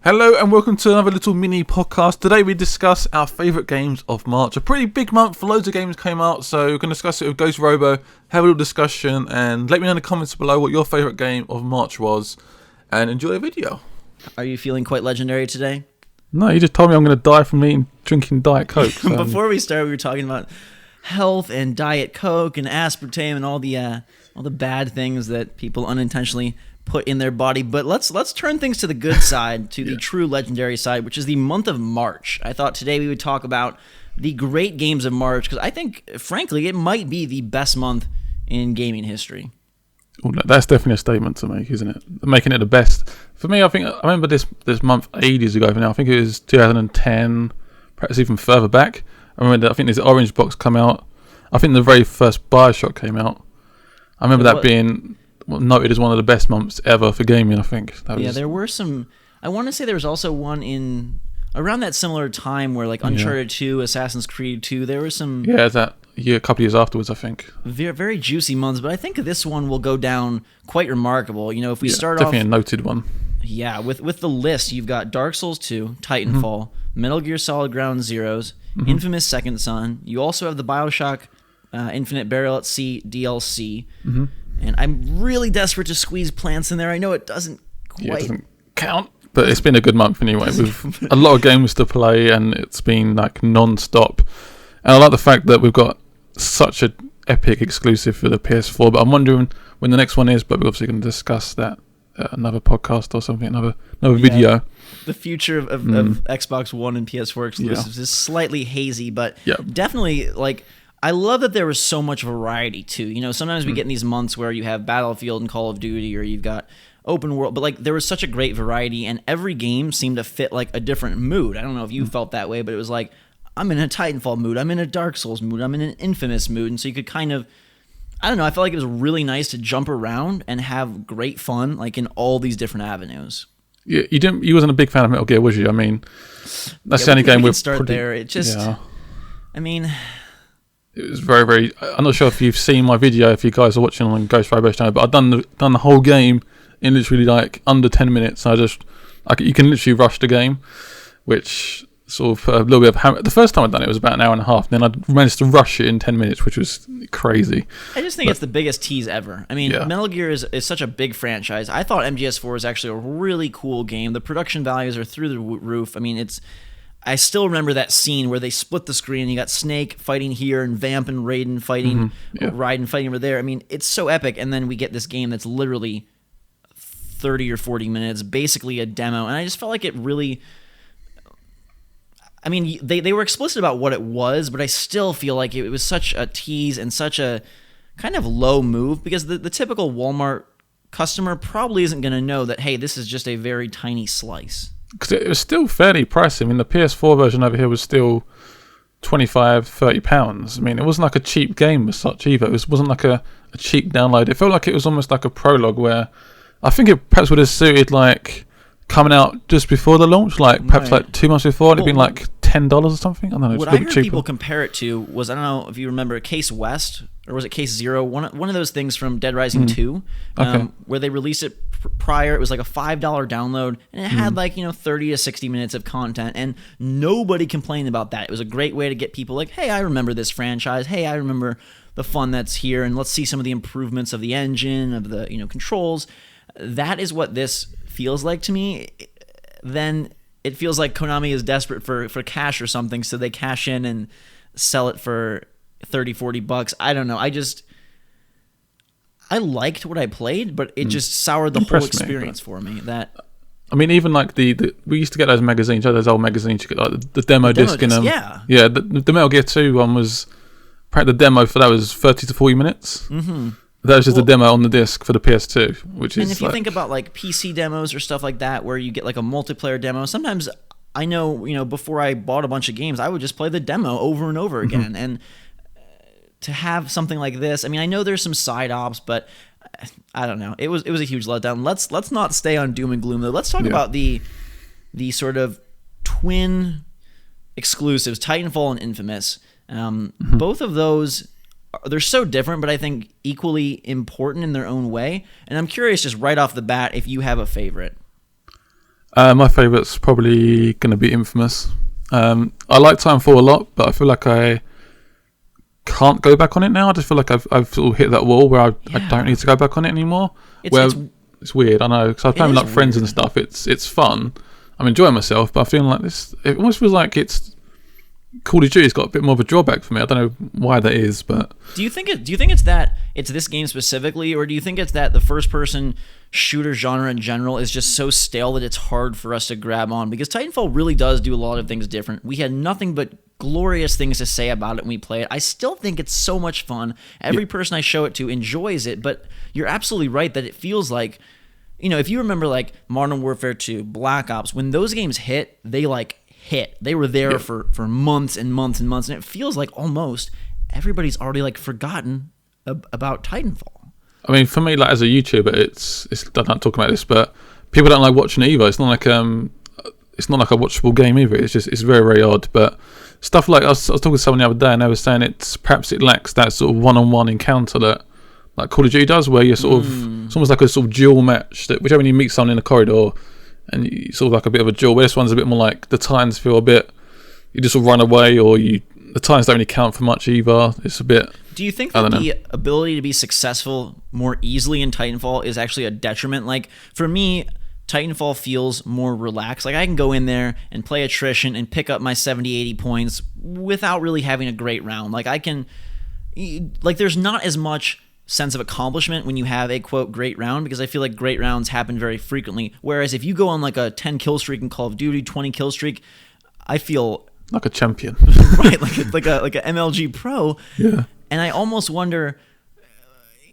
Hello and welcome to another little mini podcast. Today we discuss our favourite games of March. A pretty big month, loads of games came out, so we're going to discuss it with Ghost Robo, have a little discussion, and let me know in the comments below what your favourite game of March was, and enjoy the video. Are you feeling quite legendary today? No, you just told me I'm going to die from drinking Diet Coke. So. Before we started, we were talking about health and Diet Coke and aspartame and all the bad things that people unintentionally put in their body. But let's turn things to the good side, to the true legendary side, which is the month of March. I thought today we would talk about the great games of March, because I think, frankly, it might be the best month in gaming history. Well, that's definitely a statement to make, isn't it? Making it the best. For me, I remember this month ages ago now. I think it was 2010, perhaps even further back. I think this Orange Box come out. I think the very first Bioshock came out. I remember that being noted as one of the best months ever for gaming, I think. There were some. I want to say there was also one in around that similar time where, like, Uncharted 2, Assassin's Creed 2, there was some. Yeah, that year, a couple of years afterwards, I think. Very, very juicy months, but I think this one will go down quite remarkable. You know, if we start definitely a noted one. Yeah, with the list, you've got Dark Souls 2, Titanfall, Metal Gear Solid Ground Zeroes, Infamous Second Son. You also have the Bioshock Infinite Burial at Sea DLC. And I'm really desperate to squeeze Plants in there. I know it doesn't quite... it doesn't count, but it's been a good month anyway, with a lot of games to play, and it's been like non-stop. And I like the fact that we've got such an epic exclusive for the PS4, but I'm wondering when the next one is, but we're obviously going to discuss that another podcast or something, another video. The future of Xbox One and PS4 exclusives is slightly hazy, but definitely, like... I love that there was so much variety, too. You know, sometimes we get in these months where you have Battlefield and Call of Duty, or you've got open world, but, like, there was such a great variety, and every game seemed to fit, like, a different mood. I don't know if you felt that way, but it was like, I'm in a Titanfall mood, I'm in a Dark Souls mood, I'm in an Infamous mood, and so you could kind of, I don't know, I felt like it was really nice to jump around and have great fun, like, in all these different avenues. Yeah, you wasn't a big fan of Metal Gear, was you? I mean, that's the only game we've start there. It just, I mean... It was very, very... I'm not sure if you've seen my video, if you guys are watching on Ghost Robo's channel, but I've done the whole game in literally like under 10 minutes. You can literally rush the game, which sort of a little bit of hammer. The first time I'd done it was about an hour and a half, and then I managed to rush it in 10 minutes, which was crazy. I just think it's the biggest tease ever. I mean, Metal Gear is such a big franchise. I thought MGS4 was actually a really cool game. The production values are through the roof. I mean, I still remember that scene where they split the screen. You got Snake fighting here and Vamp and Raiden fighting, Raiden fighting over there. I mean, it's so epic. And then we get this game that's literally 30 or 40 minutes, basically a demo. And I just felt like it really... I mean, they were explicit about what it was, but I still feel like it was such a tease and such a kind of low move, because the typical Walmart customer probably isn't going to know that, hey, this is just a very tiny slice. Because it was still fairly pricey. I mean, the PS4 version over here was still £25-30. I mean, it wasn't like a cheap game as such either. It wasn't like a cheap download. It felt like it was almost like a prologue, where I think it perhaps would have suited like coming out just before the launch, like perhaps like 2 months before. It'd been like $10 or something. I don't know. What I heard people compare it to was, I don't know if you remember Case West, or was it Case Zero? One of those things from Dead Rising 2, where they released it prior. It was like a $5 download, and it had 30 to 60 minutes of content, and nobody complained about that. It was a great way to get people like, hey, I remember this franchise. Hey, I remember the fun that's here, and let's see some of the improvements of the engine, of the controls. That is what this feels like to me. Then it feels like Konami is desperate for cash or something, so they cash in and sell it for $30-40. I don't know. I liked what I played, but it just soured the whole experience for me. I mean, even like we used to get those magazines, those old magazines. You get like the demo disc in them. Yeah. The Metal Gear 2 one was, the demo for that was 30 to 40 minutes. That was just a demo on the disc for the PS2, which is. And if you think about like PC demos or stuff like that, where you get like a multiplayer demo, sometimes I know, before I bought a bunch of games, I would just play the demo over and over again. And to have something like this, I mean, I know there's some side ops, but I don't know. It was a huge letdown. Let's not stay on doom and gloom though. Let's talk about the sort of twin exclusives, Titanfall and Infamous. Both of those, they're so different, but I think equally important in their own way. And I'm curious, just right off the bat, if you have a favorite. My favourite's probably going to be Infamous. I like Titanfall a lot, but I feel like I can't go back on it now. I just feel like I've sort of hit that wall where I don't need to go back on it anymore. It's weird, I know, because I'm playing with like friends and stuff. It's fun. I'm enjoying myself, but I feel like this. It almost feels like it's Call of Duty's got a bit more of a drawback for me. I don't know why that is, but do you think it's that it's this game specifically, or do you think it's that the first person shooter genre in general is just so stale that it's hard for us to grab on? Because Titanfall really does do a lot of things different. We had nothing but glorious things to say about it when we play it. I still think it's so much fun. Every person I show it to enjoys it, but you're absolutely right that it feels like, if you remember like Modern Warfare 2, Black Ops, when those games hit, they like hit. They were there for months and months and months, and it feels like almost everybody's already like forgotten about Titanfall. I mean, for me, like as a YouTuber, it's I'm not talking about this, but people don't like watching it either. It's not like a watchable game either. It's very, very odd. But stuff like I was talking to someone the other day, and they were saying it lacks that sort of one-on-one encounter that like Call of Duty does, where you're sort of it's almost like a sort of duel match that whichever you meet someone in a corridor, and you sort of like a bit of a duel. Where this one's a bit more like the Titans feel a bit. You just sort of run away, or the Titans don't really count for much either. It's a bit. Do you think that the ability to be successful more easily in Titanfall is actually a detriment? Like, for me, Titanfall feels more relaxed. Like, I can go in there and play attrition and pick up my 70, 80 points without really having a great round. Like, there's not as much sense of accomplishment when you have a, quote, great round, because I feel like great rounds happen very frequently. Whereas if you go on, like, a 10 kill streak in Call of Duty, 20 kill streak, I feel... like a champion. Right, like a MLG pro. Yeah. And I almost wonder,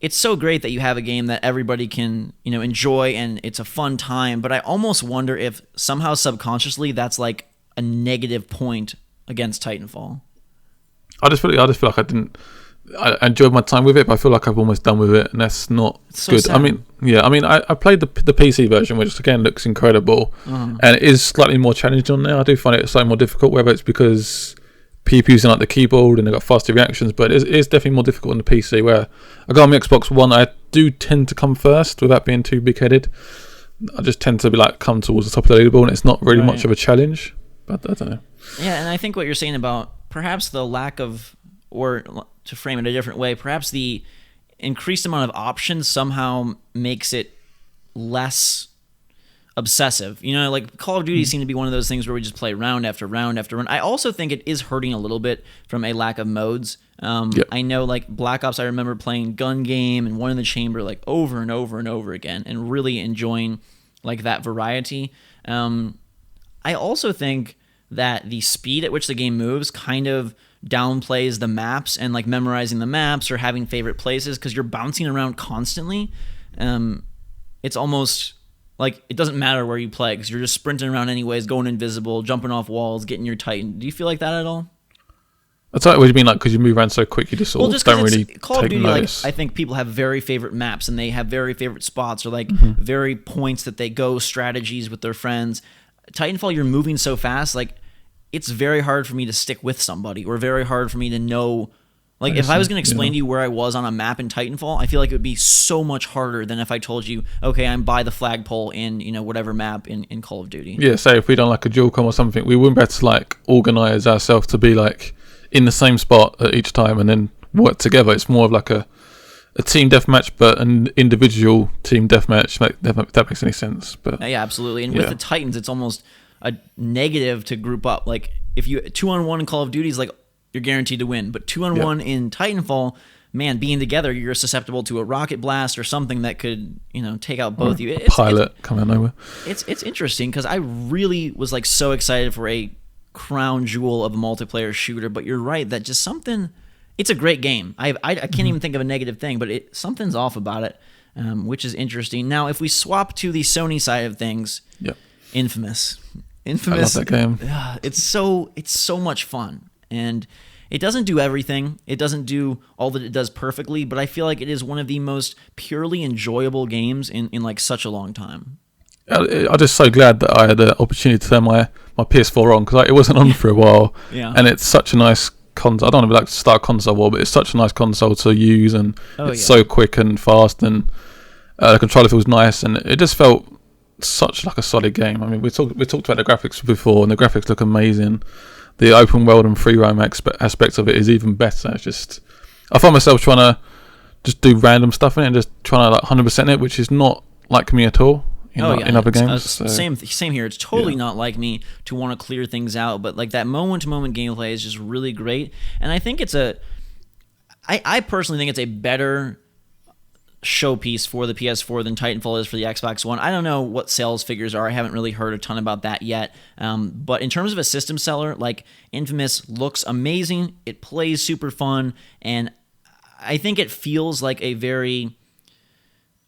it's so great that you have a game that everybody can, enjoy and it's a fun time, but I almost wonder if somehow subconsciously that's like a negative point against Titanfall. I just feel like I enjoyed my time with it, but I feel like I've almost done with it, and that's not good. Sad. I played the PC version, which again looks incredible, and it is slightly more challenging on there. I do find it slightly more difficult, whether it's because people using like the keyboard and they've got faster reactions, but it is definitely more difficult on the PC. Where I go on the Xbox One, I do tend to come first without being too big-headed. I just tend to be like come towards the top of the leaderboard, and it's not really much of a challenge. But I don't know. Yeah, and I think what you're saying about perhaps the lack of, or to frame it a different way, perhaps the increased amount of options somehow makes it less obsessive. Like Call of Duty seemed to be one of those things where we just play round after round after round. I also think it is hurting a little bit from a lack of modes. I know like Black Ops, I remember playing Gun Game and One in the Chamber like over and over and over again and really enjoying like that variety. I also think that the speed at which the game moves kind of downplays the maps and like memorizing the maps or having favorite places, because you're bouncing around constantly. It's almost like it doesn't matter where you play because you're just sprinting around anyways, going invisible, jumping off walls, getting your Titan. Do you feel like that at all? That's what you mean, like because you move around so quick, you just sort of don't really Call of take Duty, notice. like, I think people have very favorite maps and they have very favorite spots or like very points that they go, strategies with their friends. Titanfall, you're moving so fast, like it's very hard for me to stick with somebody or very hard for me to know. Like if I was going to explain to you where I was on a map in Titanfall, I feel like it would be so much harder than if I told you, okay, I'm by the flagpole in, whatever map in Call of Duty. Yeah, say if we done like a dual com or something, we wouldn't be able to like organise ourselves to be like in the same spot at each time and then work together. It's more of like a team deathmatch, but an individual team deathmatch. If that makes any sense. But yeah, absolutely. And with the Titans, it's almost a negative to group up. Like if you 2-on-1 in Call of Duty is like you're guaranteed to win, but 2-on-1 in Titanfall, man, being together, you're susceptible to a rocket blast or something that could take out both of you. It's pilot coming out of nowhere. It's interesting because I really was like so excited for a crown jewel of a multiplayer shooter, but you're right that just something. It's a great game. I can't even think of a negative thing, but something's off about it, which is interesting. Now, if we swap to the Sony side of things, Infamous. I love that game. It's so much fun, and it doesn't do everything. It doesn't do all that it does perfectly, but I feel like it is one of the most purely enjoyable games in like such a long time. I'm just so glad that I had the opportunity to turn my PS4 on because it wasn't on for a while, and it's such a nice console. I don't want to be like start a console war, but it's such a nice console to use, and it's so quick and fast, and the controller feels nice, and it just felt such like a solid game. I mean, we talked about the graphics before, and the graphics look amazing. The open world and free roam aspect of it is even better. It's just, I find myself trying to just do random stuff in it and just trying to like 100% it, which is not like me at all in other games. Same here. It's totally not like me to want to clear things out, but like that moment-to-moment gameplay is just really great. And I think I personally think it's a better showpiece for the PS4 than Titanfall is for the Xbox One. I don't know what sales figures are. I haven't really heard a ton about that yet. But in terms of a system seller, like Infamous looks amazing. It plays super fun, and I think it feels like a very...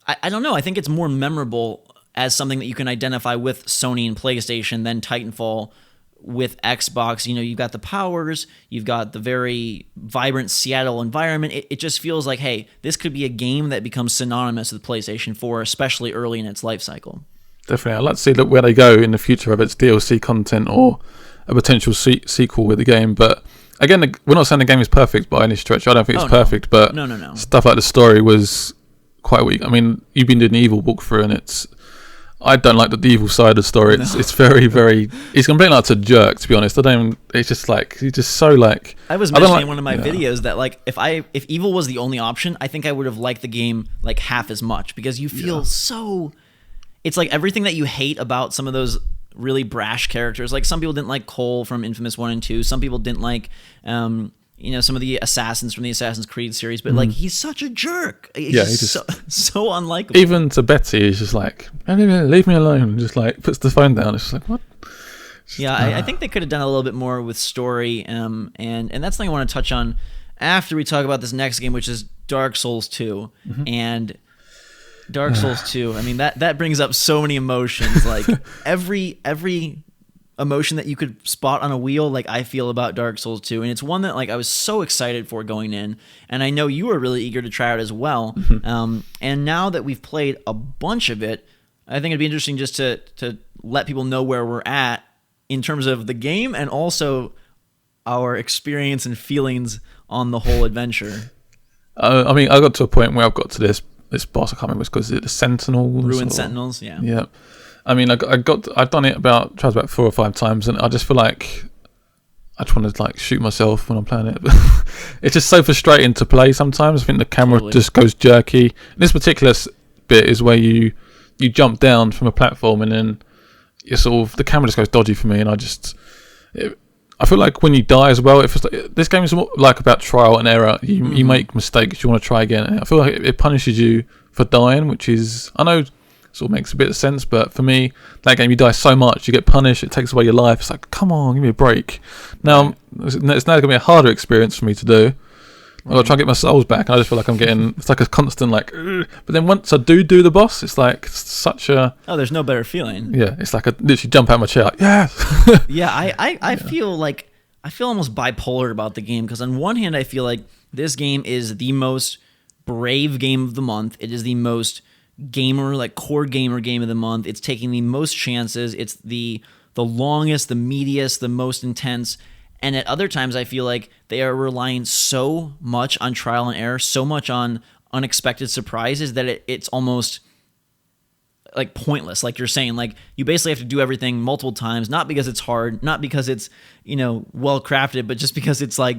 I don't know. I think it's more memorable as something that you can identify with Sony and PlayStation than Titanfall with Xbox. You know, you've got the powers, you've got the very vibrant Seattle environment. It just feels like, hey, this could be a game that becomes synonymous with PlayStation 4, especially early in its life cycle. Definitely. I'd like to see where they go in the future, whether it's DLC content or a potential sequel with the game. But again, we're not saying the game is perfect by any stretch. I don't think it's perfect, but no. Stuff like the story was quite weak. I mean, you've been doing the Evil walkthrough, and I don't like the evil side of the story. It's very, very... It's completely like a jerk, to be honest. It's just like... He's just so like... I was mentioning in one of my videos that like if evil was the only option, I think I would have liked the game like half as much, because you feel so... It's like everything that you hate about some of those really brash characters. Like some people didn't like Cole from Infamous 1 and 2. Some people didn't like... some of the assassins from the Assassin's Creed series, but like he's such a jerk. He's just so unlikable. Even to Betty, he's just like, leave me alone. Just like puts the phone down. It's just like, what? I think they could have done a little bit more with story, and that's something I want to touch on after we talk about this next game, which is Dark Souls 2. And Dark Souls 2, I mean that brings up so many emotions. Like every emotion that you could spot on a wheel, like I feel about Dark Souls 2, and it's one that like I was so excited for going in, and I know you were really eager to try it as well. And now that we've played a bunch of it, I think it'd be interesting just to let people know where we're at in terms of the game and also our experience and feelings on the whole adventure. I mean, I got to a point where I've got to this boss. I can't remember because it's the Sentinels. Ruined Sentinels, yeah. Yeah. I mean, I've done it tried about 4 or 5 times, and I just feel like I just want to like shoot myself when I'm playing it. It's just so frustrating to play sometimes. I think the camera just goes jerky. This particular bit is where you jump down from a platform, and then you the camera just goes dodgy for me, and I feel like when you die as well, this game is more like about trial and error. You make mistakes, you want to try again. And I feel like it punishes you for dying, which is, I know, sort of makes a bit of sense, but for me, that game, you die so much, you get punished, it takes away your life. It's like, come on, give me a break. Now it's now going to be a harder experience for me to do. I've got to try and get my souls back, and I just feel like I'm getting, it's like a constant like, ugh. But then once I do the boss, it's like such a... Oh, there's no better feeling. Yeah, it's like I literally jump out of my chair like, yeah. Yeah, I feel like, I feel almost bipolar about the game, because on one hand, I feel like this game is the most brave game of the month. It is the most gamer, like core gamer game of the month. It's taking the most chances. It's the longest, the meatiest, the most intense. And at other times, I feel like they are relying so much on trial and error, so much on unexpected surprises that it's almost like pointless. Like you're saying, like you basically have to do everything multiple times, not because it's hard, not because it's, well crafted, but just because it's like,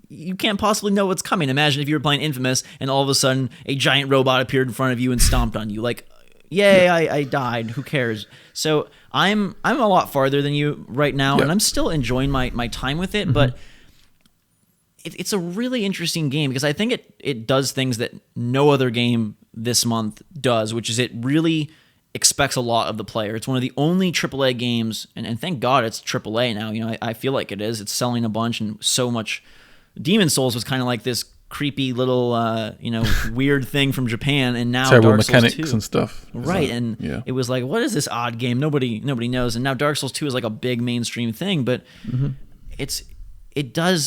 you can't possibly know what's coming. Imagine if you were playing Infamous and all of a sudden a giant robot appeared in front of you and stomped on you. Like, yay, I died. Who cares? So I'm a lot farther than you right now, and I'm still enjoying my time with it, but it's a really interesting game because I think it does things that no other game this month does, which is it really expects a lot of the player. It's one of the only AAA games, and thank God it's AAA now. I feel like it is. It's selling a bunch and so much. Demon Souls was kind of like this creepy little, weird thing from Japan, and now terrible Dark Souls mechanics 2. and stuff. Right, it was like, what is this odd game? Nobody knows, and now Dark Souls 2 is like a big mainstream thing, but it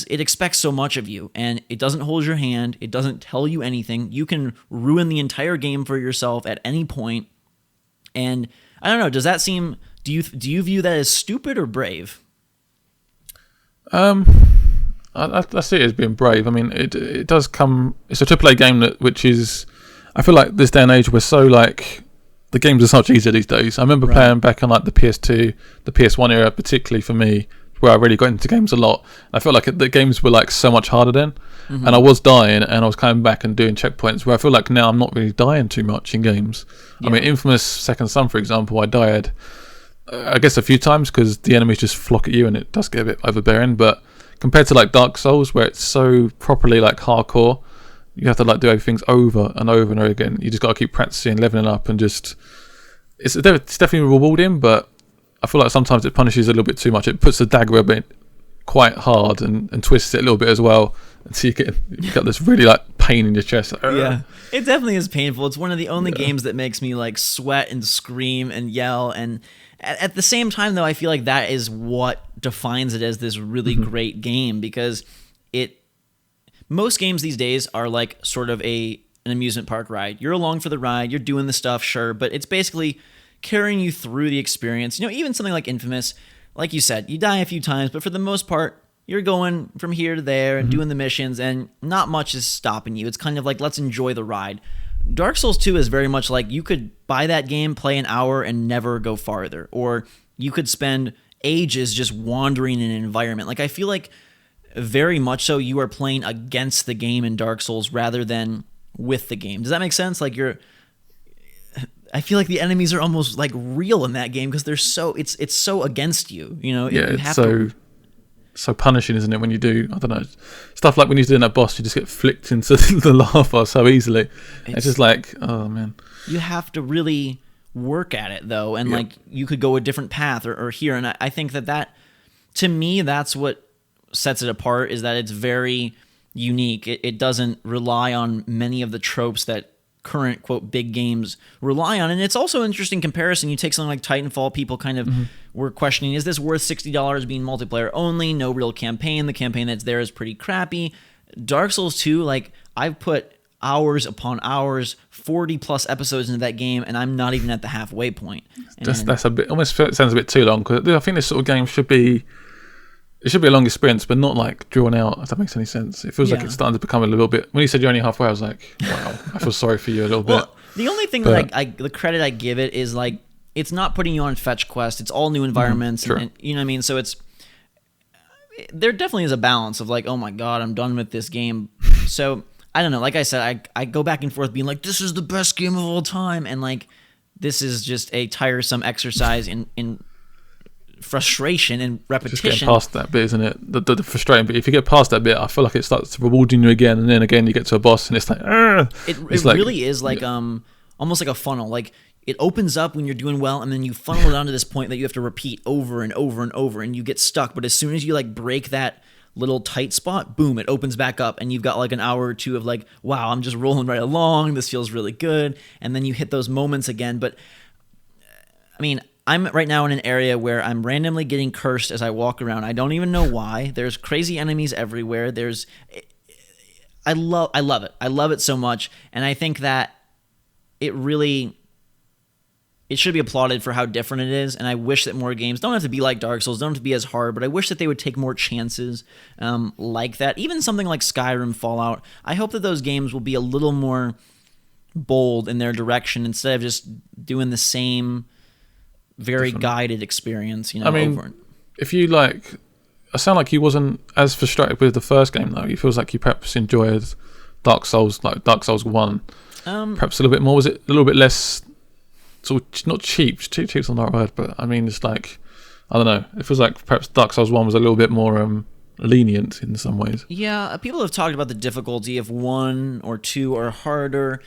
expects so much of you, and it doesn't hold your hand. It doesn't tell you anything. You can ruin the entire game for yourself at any point, and I don't know. Does that seem? Do you view that as stupid or brave? I see it as being brave. I mean, it does come. It's a AAA game which is. I feel like this day and age we're so like the games are so much easier these days. I remember playing back on like the PS2, the PS1 era, particularly for me, where I really got into games a lot. I felt like the games were like so much harder then, and I was dying, and I was coming back and doing checkpoints. Where I feel like now I'm not really dying too much in games. I mean, Infamous Second Son, for example, I died, I guess, a few times because the enemies just flock at you, and it does get a bit overbearing. But compared to like Dark Souls, where it's so properly like hardcore, you have to like do everything over and over and over again. You just got to keep practicing, leveling up, and just it's definitely rewarding, but I feel like sometimes it punishes a little bit too much. It puts the dagger a bit quite hard and twists it a little bit as well, and so you got this really like pain in your chest. Yeah, it definitely is painful. It's one of the only games that makes me like sweat and scream and yell. And at the same time, though, I feel like that is what defines it as this really great game, because most games these days are like sort of an amusement park ride. You're along for the ride, you're doing the stuff, sure, but it's basically carrying you through the experience. You know, even something like Infamous, like you said, you die a few times, but for the most part, you're going from here to there and doing the missions, and not much is stopping you. It's kind of like, let's enjoy the ride. Dark Souls 2 is very much like you could buy that game, play an hour, and never go farther. Or you could spend ages just wandering in an environment. Like, I feel like very much so you are playing against the game in Dark Souls rather than with the game. Does that make sense? Like, I feel like the enemies are almost like real in that game because they're it's so against you, you know. Yeah, you it's so punishing, isn't it? When you do, I don't know, stuff like when you're doing that boss, you just get flicked into the lava so easily. It's just like, oh man. You have to really work at it though, and like you could go a different path or here, and I think that to me that's what sets it apart, is that it's very unique. It doesn't rely on many of the tropes that current quote big games rely on. And it's also an interesting comparison. You take something like Titanfall, people kind of were questioning, is this worth $60 being multiplayer only, no real campaign, the campaign that's there is pretty crappy. Dark Souls 2, like, I've put hours upon hours, 40 plus episodes into that game, and I'm not even at the halfway point. That's a bit, almost sounds a bit too long, because I think this sort of game should be a long experience, but not like drawn out, if that makes any sense. It feels like it's starting to become a little bit... When you said you're only halfway, I was like, wow, I feel sorry for you a little bit. The only thing that the credit I give it is like, it's not putting you on fetch quest. It's all new environments. And, you know what I mean? So there definitely is a balance of like, oh my God, I'm done with this game. So I don't know. Like I said, I go back and forth being like, this is the best game of all time. And like, this is just a tiresome exercise in frustration and repetition. Just getting past that bit, isn't it? The frustrating bit. If you get past that bit, I feel like it starts rewarding you again, and then again you get to a boss, and it's like, it like, really is like almost like a funnel. Like, it opens up when you're doing well, and then you funnel it down to this point that you have to repeat over and over and over, and you get stuck. But as soon as you like break that little tight spot, boom, it opens back up, and you've got like an hour or two of like, wow, I'm just rolling right along. This feels really good, and then you hit those moments again. But I mean, I'm right now in an area where I'm randomly getting cursed as I walk around. I don't even know why. There's crazy enemies everywhere. I love it. I love it so much. And I think that it should be applauded for how different it is. And I wish that more games don't have to be like Dark Souls, don't have to be as hard, but I wish that they would take more chances like that. Even something like Skyrim, Fallout. I hope that those games will be a little more bold in their direction instead of just doing the same very guided experiance, you know. I mean, over. If you like, I sound like you wasn't as frustrated with the first game though. It feels like you perhaps enjoyed Dark Souls, like Dark Souls 1, perhaps a little bit more. Was it a little bit less, sort of, not cheap? Cheap's not the right word, but I mean, it's like, I don't know. It feels like perhaps Dark Souls 1 was a little bit more lenient in some ways. Yeah, people have talked about the difficulty of 1 or 2 are harder.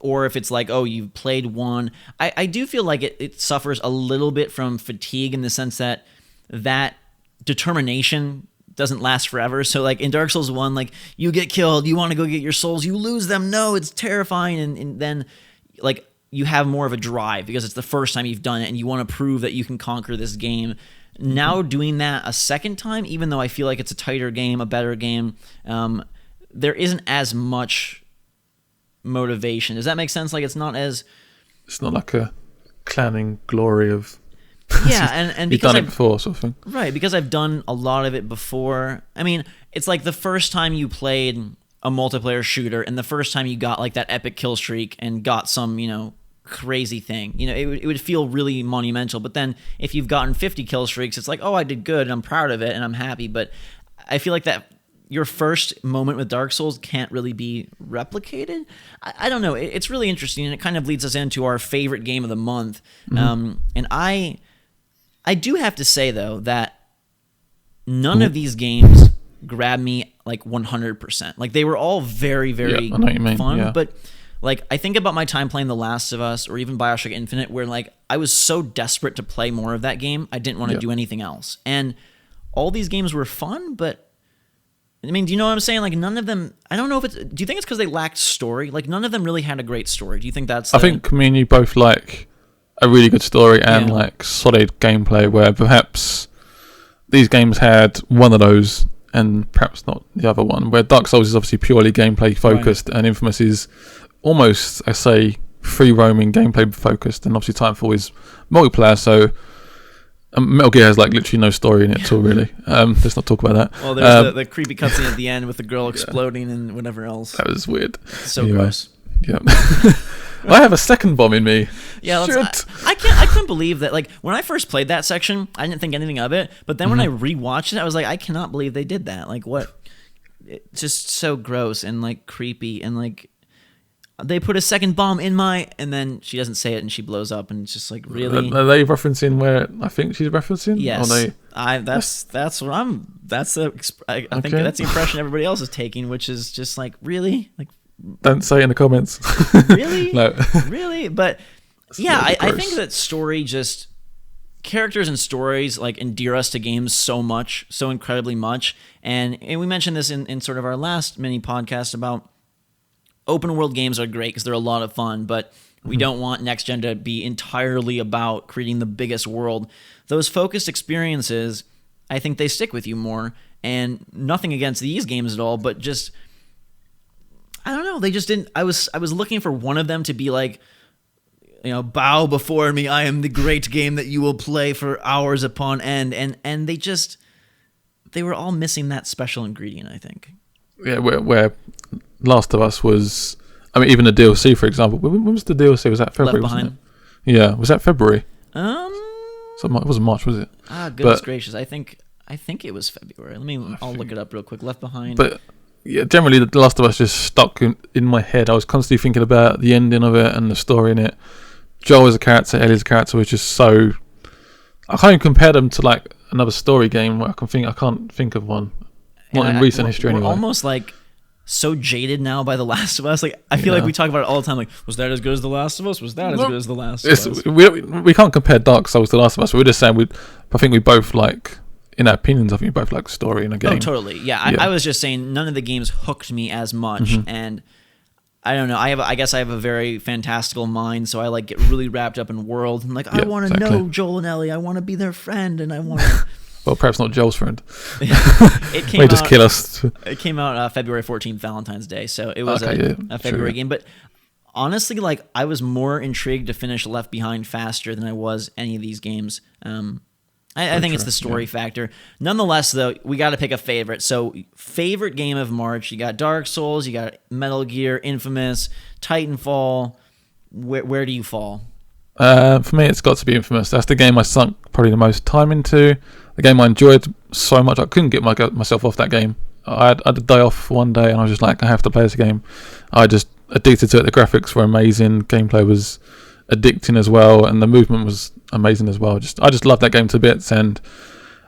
Or if it's like, oh, you've played 1. I do feel like it suffers a little bit from fatigue in the sense that determination doesn't last forever. So like in Dark Souls 1, like you get killed, you want to go get your souls, you lose them. No, it's terrifying. And then like you have more of a drive because it's the first time you've done it and you want to prove that you can conquer this game. Now doing that a second time, even though I feel like it's a tighter game, a better game, there isn't as much motivation. Does that make sense? Like it's not like a clowning glory of and because you've done it before, sort of thing. Right, because I've done a lot of it before. I mean, it's like the first time you played a multiplayer shooter and the first time you got like that epic kill streak and got some, you know, crazy thing. You know, it would feel really monumental. But then if you've gotten 50 kill streaks, it's like, oh, I did good and I'm proud of it and I'm happy. But I feel like that your first moment with Dark Souls can't really be replicated. I don't know. It's really interesting, and it kind of leads us into our favorite game of the month. And I do have to say, though, that none of these games grabbed me like 100%. Like, they were all very, very I know what you mean. fun, but like, I think about my time playing The Last of Us or even BioShock Infinite, where like I was so desperate to play more of that game, I didn't want to do anything else. And all these games were fun, but I mean, do you know what I'm saying? Like, none of them, I don't know if it's, do you think it's because they lacked story? Like, none of them really had a great story. Do you think that's I think me and you both like a really good story and like solid gameplay, where perhaps these games had one of those and perhaps not the other one, where Dark Souls is obviously purely gameplay focused and Infamous is almost, I say, free roaming gameplay focused, and obviously Titanfall is multiplayer, so Metal Gear has like literally no story in it at all, really. Let's not talk about that. Well, there's the creepy cutscene at the end with the girl exploding and whatever else. That was weird. So gross. Yeah. I have a second bomb in me. Yeah, I couldn't believe that. Like, when I first played that section, I didn't think anything of it. But then when I rewatched it, I was like, I cannot believe they did that. Like, what? It's just so gross and like creepy, and like they put a second bomb in my, and then she doesn't say it and she blows up, and it's just like, really? Are they referencing where I think she's referencing? Yes. Or that's what I'm. That's the. I think that's the impression everybody else is taking, which is just like, really, like. Don't say it in the comments. Really? No. Really? But yeah, I think that story just characters and stories like endear us to games so much, so incredibly much. And we mentioned this in sort of our last mini podcast about open world games are great because they're a lot of fun, but we don't want next gen to be entirely about creating the biggest world. Those focused experiences, I think they stick with you more. And nothing against these games at all, but just, I don't know. They just didn't. I was looking for one of them to be like, you know, bow before me. I am the great game that you will play for hours upon end. And they were all missing that special ingredient, I think. Yeah, where Last of Us was. I mean, even the DLC, for example. When was the DLC? Was that February? Left Behind. Wasn't it? Yeah, was that February? So it wasn't March, was it? Goodness gracious! I think it was February. I'll look it up real quick. Left Behind. But yeah, generally, The Last of Us just stuck in my head. I was constantly thinking about the ending of it and the story in it. Joel as a character, Ellie as a character was just so. I can't even compare them to like another story game where I can't think of one. Not in recent history, anyway. We're almost like so jaded now by The Last of Us. Like, I feel like we talk about it all the time. Like, was that as good as The Last of Us? Was that as good as The Last of Us? We can't compare Dark Souls to The Last of Us. We're just saying I think we both like. In our opinions, I think we both like story in a game. Oh, totally. Yeah, I was just saying none of the games hooked me as much, and I don't know. I guess I have a very fantastical mind, so I like get really wrapped up in world. I'm like, I want to know Joel and Ellie. I want to be their friend, and I want to. Well, perhaps not Joel's friend. It came May out, just kill us. It came out February 14th, Valentine's Day, so it was a February game. But honestly, like, I was more intrigued to finish Left Behind faster than I was any of these games. I think it's the story factor. Nonetheless, though, we got to pick a favorite. So, favorite game of March. You got Dark Souls, you got Metal Gear, Infamous, Titanfall. Where do you fall? For me, it's got to be Infamous. That's the game I sunk probably the most time into. The game I enjoyed so much. I couldn't get myself off that game. I had a day off one day, and I was just like, I have to play this game. I just addicted to it. The graphics were amazing. Gameplay was addicting as well, and the movement was amazing as well. I just love that game to bits, and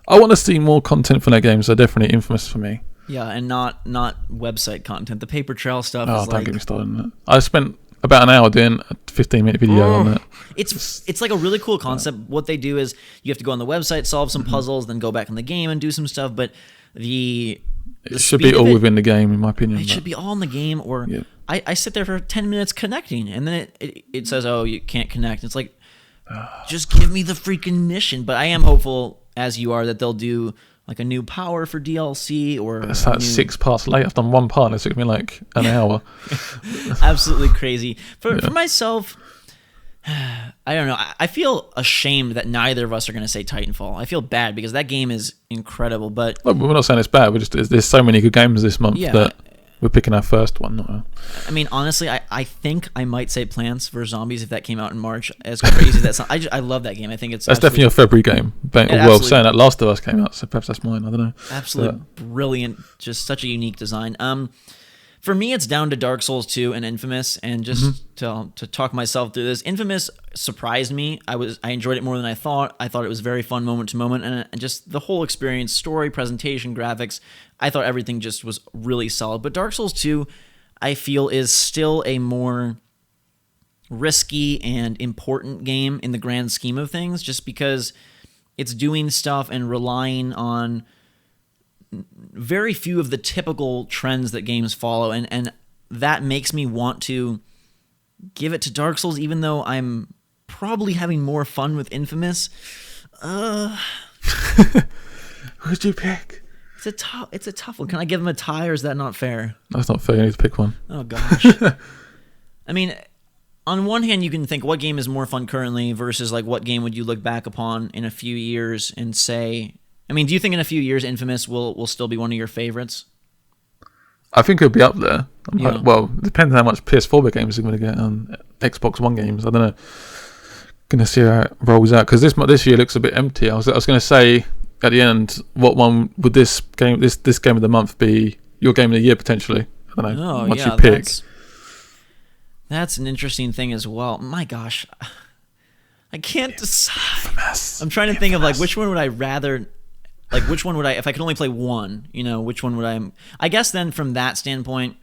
I want to see more content from that game. So definitely Infamous for me. Yeah, and not website content. The paper trail stuff. Oh, don't get me started on that. I spent about an hour doing a 15-minute video on that. It's like a really cool concept. What they do is you have to go on the website, solve some puzzles, then go back in the game and do some stuff. But it should be all within the game, in my opinion. It should be all in the game, or I sit there for 10 minutes connecting, and then it says, oh, you can't connect. It's like, just give me the freaking mission. But I am hopeful, as you are, that they'll do like a new power for DLC, or it's like 6 parts late. I've done one part and it took me like an hour. Absolutely crazy. For myself, I don't know. I feel ashamed that neither of us are going to say Titanfall. I feel bad because that game is incredible. But we're not saying it's bad. There's so many good games this month that we're picking our first one. Not I mean, honestly, I think I might say Plants vs Zombies if that came out in March. As crazy as that sounds, I love that game. I think that's definitely a February game. Well, saying that Last of Us came out, so perhaps that's mine. I don't know. Absolutely brilliant. Just such a unique design. For me, it's down to Dark Souls 2 and Infamous, and just to talk myself through this, Infamous surprised me. I enjoyed it more than I thought. I thought it was very fun moment to moment, and just the whole experience, story, presentation, graphics, I thought everything just was really solid. But Dark Souls 2, I feel, is still a more risky and important game in the grand scheme of things, just because it's doing stuff and relying on very few of the typical trends that games follow, and that makes me want to give it to Dark Souls, even though I'm probably having more fun with Infamous. Who'd you pick? It's a tough one. Can I give them a tie, or is that not fair? That's not fair. You need to pick one. Oh gosh. I mean, on one hand, you can think what game is more fun currently versus like what game would you look back upon in a few years and say. I mean, do you think in a few years Infamous will still be one of your favorites? I think it'll be up there. Yeah. Well, it depends how much PS4 games are going to get on Xbox One games. I don't know. Going to see how it rolls out, because this year looks a bit empty. I was going to say at the end, what one would this game of the month be your game of the year potentially? I don't know. Oh, once yeah, you pick. That's an interesting thing as well. My gosh, I can't decide. Infamous. I'm trying to think of like which one would I rather. Like, which one would I, if I could only play one, which one would I guess then from that standpoint,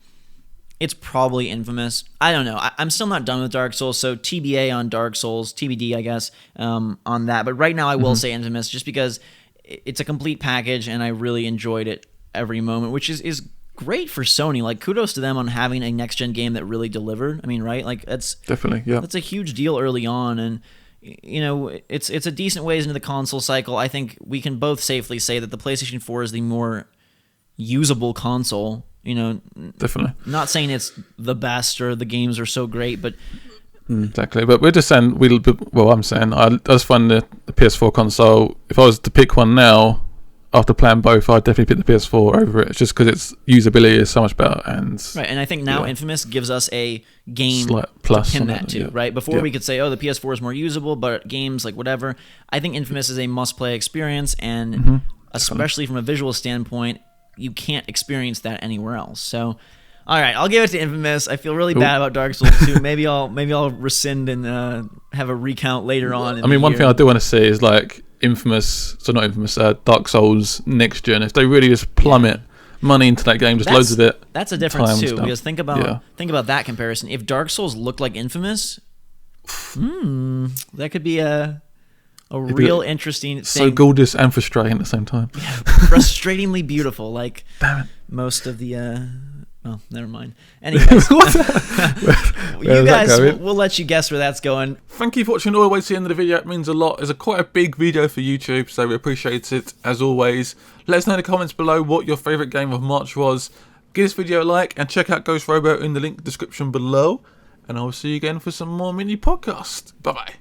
it's probably Infamous. I don't know. I'm still not done with Dark Souls, so TBA on Dark Souls, TBD, I guess, on that. But right now I will say Infamous, just because it's a complete package, and I really enjoyed it every moment, which is great for Sony. Like, kudos to them on having a next-gen game that really delivered. I mean, right? Like, that's definitely, yeah. That's a huge deal early on, and it's a decent ways into the console cycle. I think we can both safely say that the PlayStation 4 is the more usable console. Definitely. Not saying it's the best or the games are so great, but exactly. But we're just saying I'm saying I just find the PS4 console. If I was to pick one now, after playing both, I'd definitely pick the PS4 over it, just because its usability is so much better. And I think now Infamous gives us a game plus to pin that to, yeah. right? Before we could say, the PS4 is more usable, but games like whatever. I think Infamous is a must-play experience, and especially from a visual standpoint, you can't experience that anywhere else. So, all right, I'll give it to Infamous. I feel really bad about Dark Souls 2. Maybe I'll rescind and have a recount later on. One thing I do want to see is like Dark Souls next gen. If they really just plummet money into that game, just loads of it. That's a difference too, because think about that comparison. If Dark Souls looked like Infamous, that could be a real interesting thing. So gorgeous and frustrating at the same time. Yeah, frustratingly beautiful, like most of the. Oh, never mind. Anyways, you guys, we'll let you guess where that's going. Thank you for watching all the way to the end of the video. It means a lot. It's quite a big video for YouTube, so we appreciate it as always. Let us know in the comments below what your favourite game of March was. Give this video a like and check out Ghost Robo in the link description below. And I will see you again for some more mini podcasts. Bye bye.